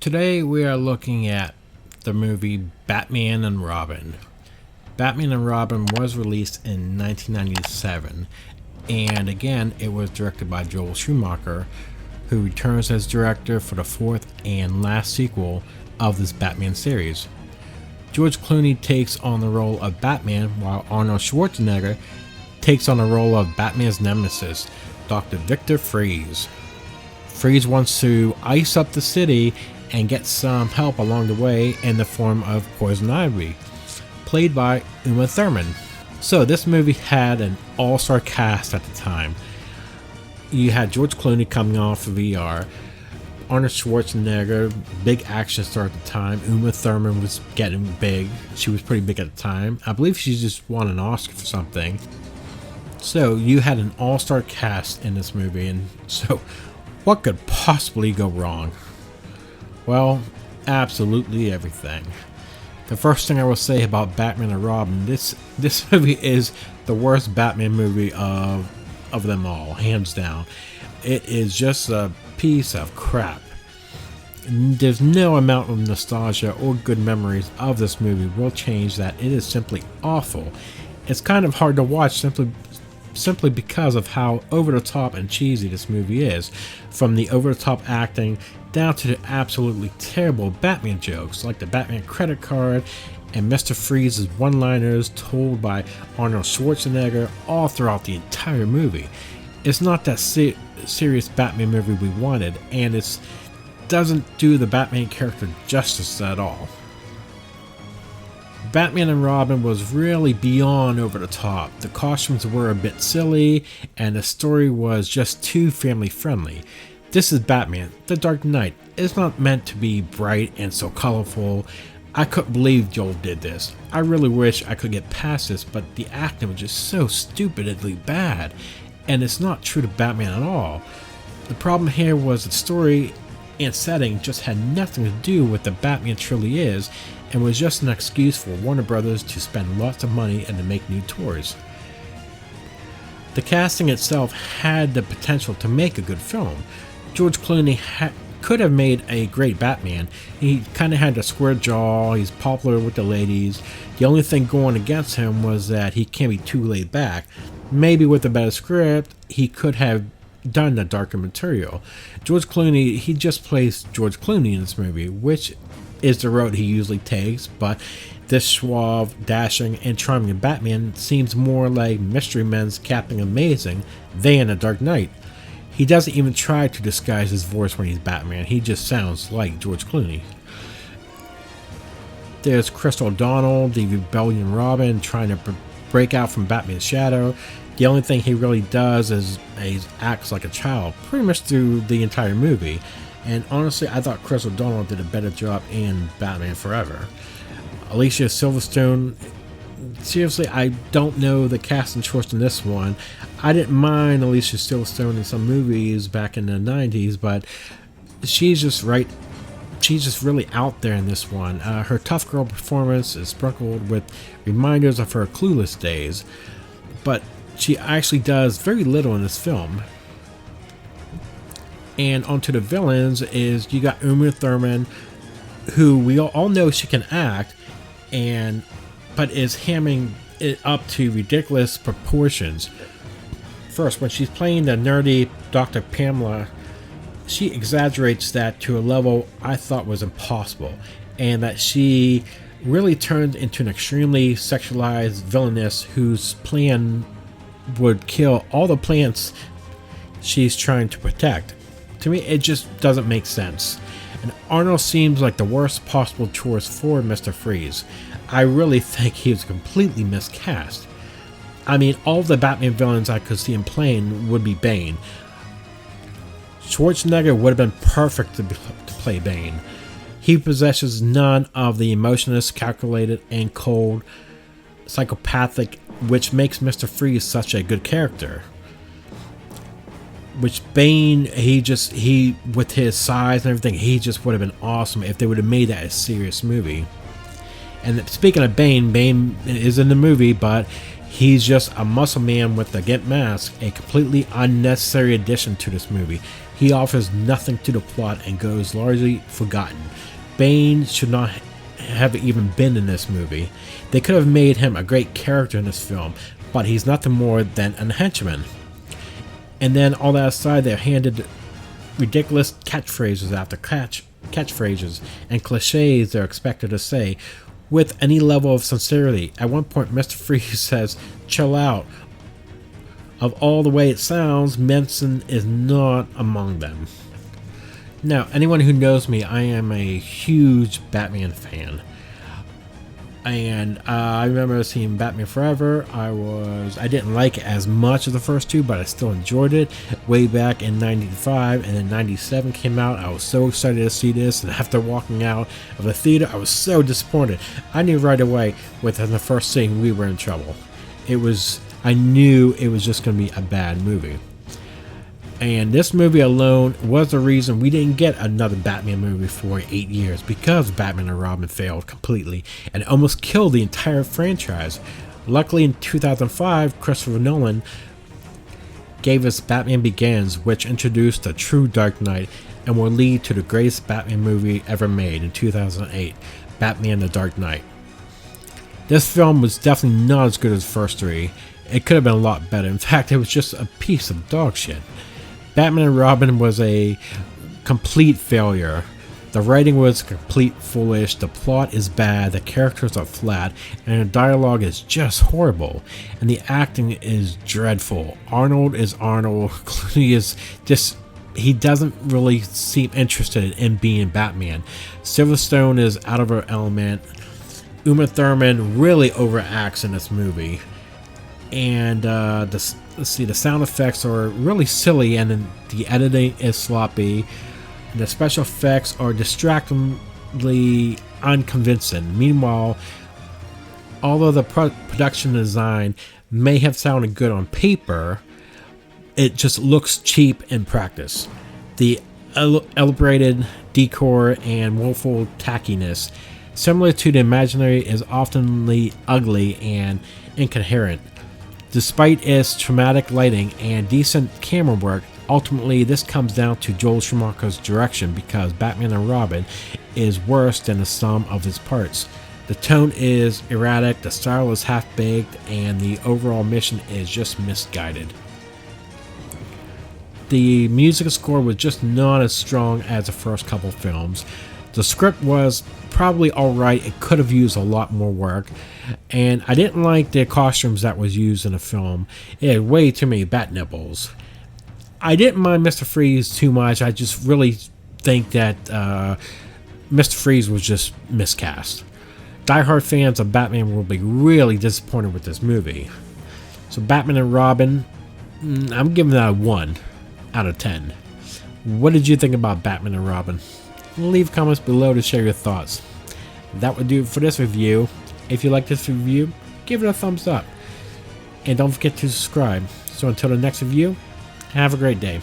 Today we are looking at the movie Batman and Robin. Batman and Robin was released in 1997, and again it was directed by Joel Schumacher, who returns as director for the fourth and last sequel of this Batman series. George Clooney takes on the role of Batman, while Arnold Schwarzenegger takes on the role of Batman's nemesis, Dr. Victor Freeze. Freeze wants to ice up the city and get some help along the way in the form of Poison Ivy, played by Uma Thurman. So this movie had an all-star cast at the time. You had George Clooney coming off of VR, Arnold Schwarzenegger, big action star at the time. Uma Thurman was getting big. She was pretty big at the time. I believe she just won an Oscar for something. So you had an all-star cast in this movie, and so what could possibly go wrong? Well, absolutely everything. The first thing I will say about Batman and Robin, this movie is the worst Batman movie of them all, hands down. It is just a piece of crap. There's no amount of nostalgia or good memories of this movie will change that. It is simply awful. It's kind of hard to watch simply because of how over the top and cheesy this movie is, from the over the top acting down to the absolutely terrible Batman jokes like the Batman credit card and Mr. Freeze's one-liners told by Arnold Schwarzenegger all throughout the entire movie. It's not that serious Batman movie we wanted, and it doesn't do the Batman character justice at all. Batman and Robin was really beyond over the top. The costumes were a bit silly, and the story was just too family friendly. This is Batman, the Dark Knight. It's not meant to be bright and so colorful. I couldn't believe Joel did this. I really wish I could get past this, but the acting was just so stupidly bad, and it's not true to Batman at all. The problem here was the story and setting just had nothing to do with the Batman truly is, and was just an excuse for Warner Brothers to spend lots of money and to make new toys. The casting itself had the potential to make a good film. George Clooney could have made a great Batman. He kind of had a square jaw, he's popular with the ladies. The only thing going against him was that he can't be too laid back. Maybe with a better script, he could have done the darker material. George Clooney, he just plays George Clooney in this movie, which is the road he usually takes, but this suave, dashing, and charming Batman seems more like Mystery Men's Captain Amazing than a Dark Knight. He doesn't even try to disguise his voice when he's Batman, he just sounds like George Clooney. There's Chris O'Donnell, the rebellion Robin, trying to break out from Batman's shadow. The only thing he really does is he acts like a child, pretty much through the entire movie. And honestly, I thought Chris O'Donnell did a better job in Batman Forever. Alicia Silverstone, seriously, I don't know the casting choice in this one. I didn't mind Alicia Silverstone in some movies back in the 90s, but she's just really out there in this one. Her tough girl performance is sprinkled with reminders of her clueless days, but she actually does very little in this film. And onto the villains is you got Uma Thurman, who we all know she can act, but is hamming it up to ridiculous proportions. First, when she's playing the nerdy Dr. Pamela, she exaggerates that to a level I thought was impossible, and that she really turned into an extremely sexualized villainess whose plan would kill all the plants she's trying to protect. To me, it just doesn't make sense. And Arnold seems like the worst possible choice for Mr. Freeze. I really think he was completely miscast. I mean, all the Batman villains I could see him playing would be Bane. Schwarzenegger would have been perfect to play Bane. He possesses none of the emotionless, calculated, and cold, psychopathic, which makes Mr. Freeze such a good character. Which Bane, he with his size and everything, he just would have been awesome if they would have made that a serious movie. And speaking of Bane is in the movie, but He's just a muscle man with a gimp mask, a completely unnecessary addition to this movie. He offers nothing to the plot and goes largely forgotten. Bane should not have even been in this movie. They could have made him a great character in this film, but he's nothing more than a henchman. And then all that aside, they're handed ridiculous catchphrases after catchphrases and cliches they're expected to say with any level of sincerity. At one point, Mr. Freeze says, "Chill out." Of all the way it sounds, Benson is not among them. Now, anyone who knows me, I am a huge Batman fan. And I remember seeing Batman Forever. I didn't like it as much as the first two, but I still enjoyed it way back in 95, and then 97 came out. I was so excited to see this, and after walking out of the theater, I was so disappointed. I knew right away within the first scene we were in trouble. I knew it was just going to be a bad movie. And this movie alone was the reason we didn't get another Batman movie for 8 years, because Batman and Robin failed completely and almost killed the entire franchise. Luckily, in 2005, Christopher Nolan gave us Batman Begins, which introduced the true Dark Knight and will lead to the greatest Batman movie ever made in 2008, Batman the Dark Knight. This film was definitely not as good as the first three. It could have been a lot better. In fact, it was just a piece of dog shit. Batman and Robin was a complete failure. The writing was complete foolish, the plot is bad, the characters are flat, and the dialogue is just horrible. And the acting is dreadful. Arnold is Arnold. Clooney is just... he doesn't really seem interested in being Batman. Silverstone is out of her element. Uma Thurman really overacts in this movie. And the sound effects are really silly, and then the editing is sloppy. The special effects are distractingly unconvincing. Meanwhile, although the production design may have sounded good on paper, it just looks cheap in practice. The elaborated decor and woeful tackiness, similar to the imaginary, is oftenly ugly and incoherent. Despite its traumatic lighting and decent camera work, ultimately this comes down to Joel Schumacher's direction, because Batman and Robin is worse than the sum of its parts. The tone is erratic, the style is half-baked, and the overall mission is just misguided. The music score was just not as strong as the first couple films. The script was probably alright, it could have used a lot more work, and I didn't like the costumes that was used in the film. It had way too many bat nipples. I didn't mind Mr. Freeze too much, I just really think that Mr. Freeze was just miscast. Die-hard fans of Batman will be really disappointed with this movie. So Batman and Robin, I'm giving that a 1 out of 10. What did you think about Batman and Robin? Leave comments below to share your thoughts. That would do it for this review. If you like this review, give it a thumbs up. And don't forget to subscribe. So until the next review, have a great day.